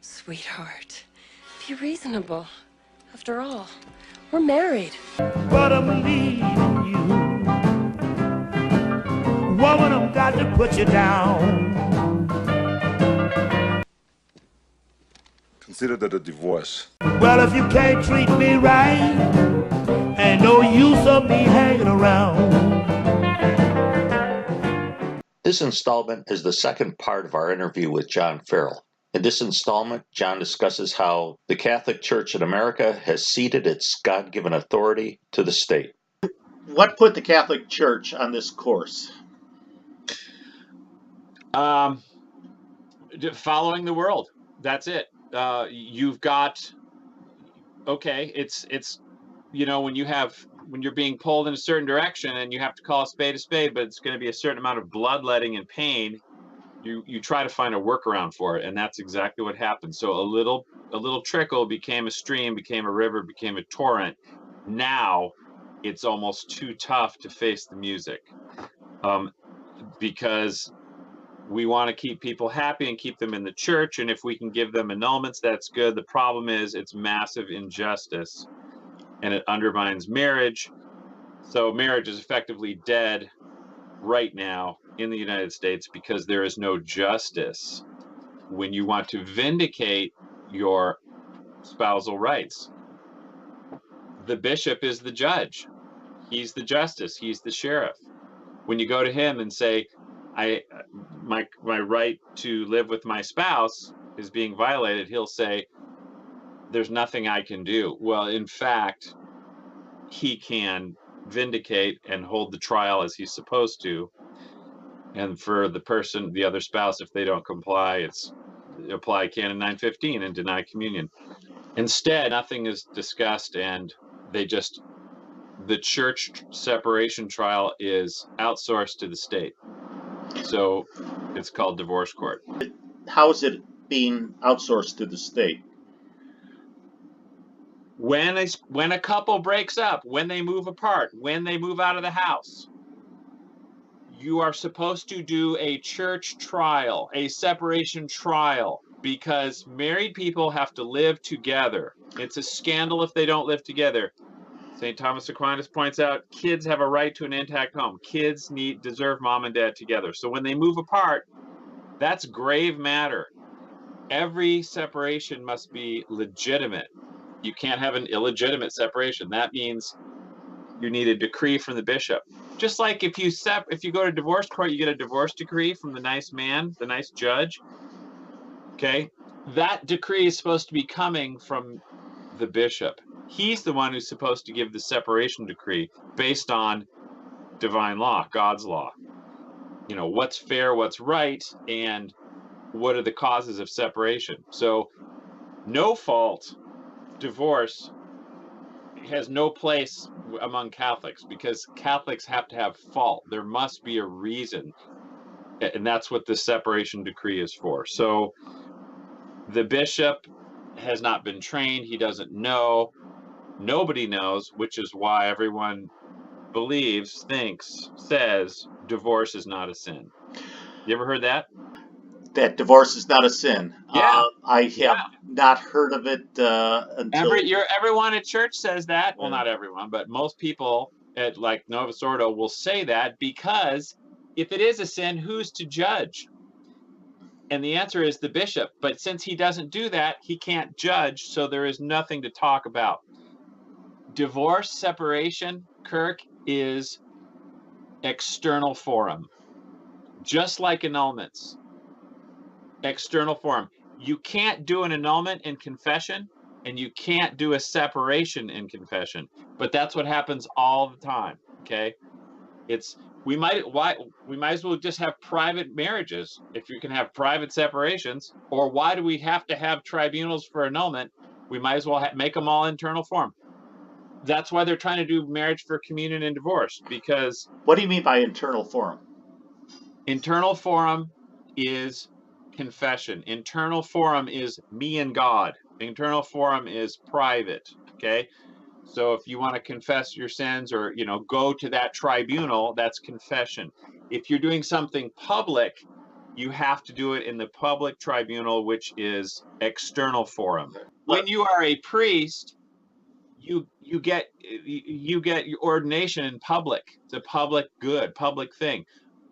Sweetheart, be reasonable. After all, we're married. But I'm leaving you. Woman, I've got to put you down. Consider that a divorce. Well, if you can't treat me right, ain't no use of me hanging around. This installment is the second part of our interview with John Farrell. In this installment, John discusses how the Catholic Church in America has ceded its God-given authority to the state. What put the Catholic Church on this course? Following the world. That's it. You've got, okay, it's when you're being pulled in a certain direction and you have to call a spade, but it's going to be a certain amount of bloodletting and pain. You try to find a workaround for it, and that's exactly what happened. So a little trickle became a stream, became a river, became a torrent. Now it's almost too tough to face the music, because we want to keep people happy and keep them in the church, and if we can give them annulments, that's good. The problem is it's massive injustice, and it undermines marriage. So marriage is effectively dead right now in the United States because there is no justice when you want to vindicate your spousal rights. The bishop is the judge. He's the justice. He's the sheriff. When you go to him and say, my right to live with my spouse is being violated, he'll say, there's nothing I can do. Well, in fact, he can vindicate and hold the trial as he's supposed to. And for the other spouse, if they don't comply, it's apply Canon 915 and deny communion. Instead, nothing is discussed, and the church separation trial is outsourced to the state. So it's called divorce court. How is it being outsourced to the state? When a couple breaks up, when they move apart, when they move out of the house, you are supposed to do a church trial, a separation trial, because married people have to live together. It's a scandal if they don't live together. St. Thomas Aquinas points out kids have a right to an intact home. Kids deserve mom and dad together. So when they move apart, that's grave matter. Every separation must be legitimate. You can't have an illegitimate separation. That means you need a decree from the bishop. Just like if you go to divorce court, you get a divorce decree from the nice man, the nice judge. Okay, that decree is supposed to be coming from the bishop. He's the one who's supposed to give the separation decree based on divine law, God's law. What's fair, what's right, and what are the causes of separation. So no fault divorce has no place among Catholics, because Catholics have to have fault. There must be a reason, and that's what the separation decree is for. So the bishop has not been trained. He doesn't know. Nobody knows, which is why everyone says divorce is not a sin. You ever heard that? That divorce is not a sin. Yeah. I have not heard of it until... Everyone at church says that. Well, not everyone, but most people at like Novus Ordo will say that, because if it is a sin, who's to judge? And the answer is the bishop. But since he doesn't do that, he can't judge, so there is nothing to talk about. Divorce separation, Kirk, is external forum. Just like annulments. External forum. You can't do an annulment in confession, and you can't do a separation in confession. But that's what happens all the time. Okay? We might as well just have private marriages if you can have private separations. Or why do we have to have tribunals for annulment? We might as well make them all internal forum. That's why they're trying to do marriage for communion and divorce, because... What do you mean by internal forum? Internal forum is confession. Internal forum is me and God. Internal forum is private, okay? So if you want to confess your sins or, go to that tribunal, that's confession. If you're doing something public, you have to do it in the public tribunal, which is external forum. When you are a priest, you get your ordination in public. It's a public good, public thing.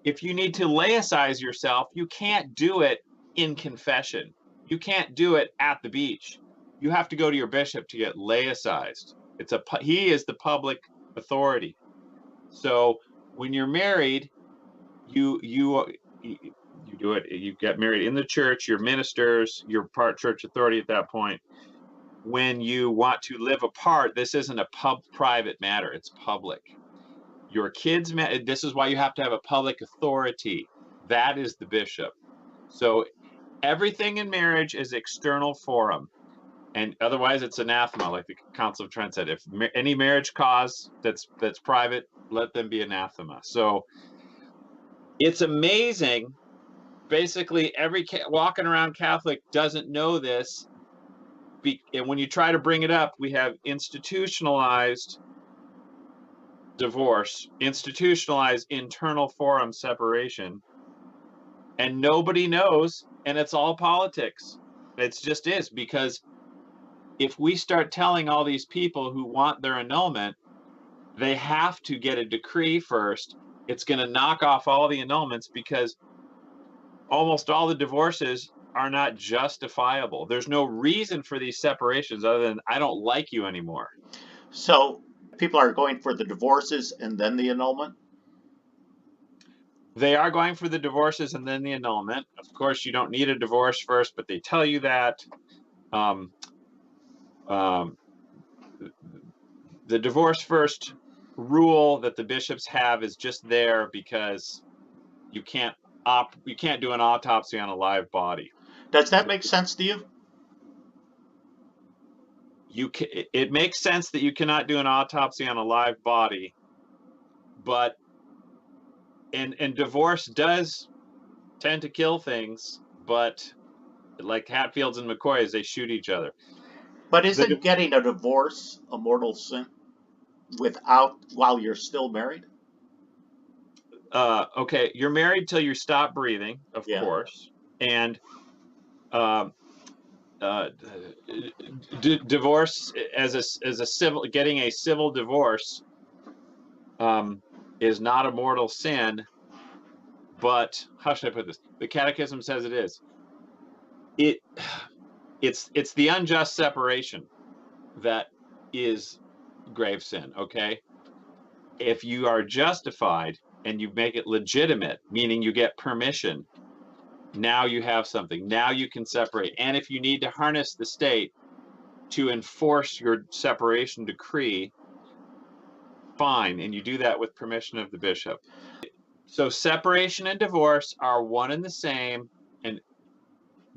If you need to laicize yourself, you can't do it in confession. You can't do it at the beach. You have to go to your bishop to get laicized. He is the public authority. So when you're married, you do it. You get married in the church. You're ministers. You're part church authority at that point. When you want to live apart, this isn't a private matter. It's public. Your kids, this is why you have to have a public authority. That is the bishop. So everything in marriage is external forum, and otherwise it's anathema, like the Council of Trent said. If any marriage cause that's private, let them be anathema. So it's amazing. Basically, every walking around Catholic doesn't know this. And when you try to bring it up, we have institutionalized divorce, institutionalized internal forum separation, and nobody knows, and it's all politics. It just is, because if we start telling all these people who want their annulment, they have to get a decree first, it's going to knock off all the annulments, because almost all the divorces are not justifiable. There's no reason for these separations other than I don't like you anymore. So people are going for the divorces and then the annulment? They are going for the divorces and then the annulment. Of course, you don't need a divorce first, but they tell you that. The divorce first rule that the bishops have is just there because you can't do an autopsy on a live body. Does that make sense to you? It makes sense that you cannot do an autopsy on a live body, but and divorce does tend to kill things, but like Hatfields and McCoys, they shoot each other. But isn't getting a divorce a mortal sin while you're still married? Okay, you're married till you stop breathing, of course, and divorce as a civil, getting a civil divorce is not a mortal sin, but how should I put this? The Catechism says it is. It's the unjust separation that is grave sin. Okay, if you are justified and you make it legitimate, meaning you get permission, now you have something. Now you can separate. And if you need to harness the state to enforce your separation decree, fine. And you do that with permission of the bishop. So separation and divorce are one and the same, and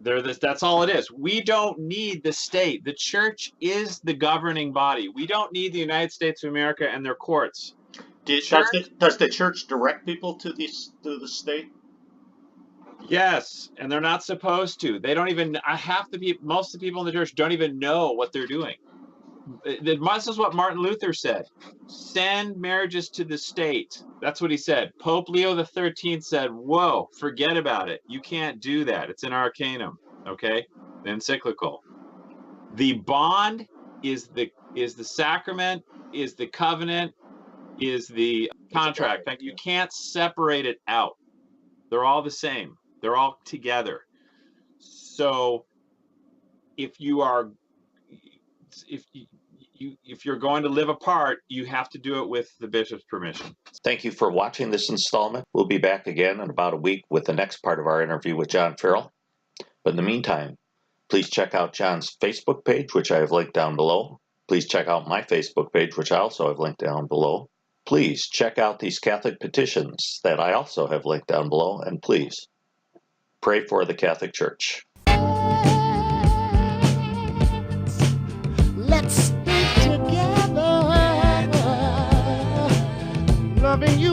that's all it is. We don't need the state. The church is the governing body. We don't need the United States of America and their courts. Does the church direct people to the state? Yes, and they're not supposed to. They don't even. Most of the people in the church don't even know what they're doing. This is what Martin Luther said: "Send marriages to the state." That's what he said. Pope Leo XIII said, "Whoa, forget about it. You can't do that. It's an arcanum." Okay, the encyclical. The bond is the sacrament, is the covenant, is the contract. In fact, you can't separate it out. They're all the same. They're all together. So if you're going to live apart, you have to do it with the bishop's permission. Thank you for watching this installment. We'll be back again in about a week with the next part of our interview with John Farrell. But in the meantime, please check out John's Facebook page, which I have linked down below. Please check out my Facebook page, which I also have linked down below. Please check out these Catholic petitions that I also have linked down below. And please pray for the Catholic Church. Let's stay together, loving you.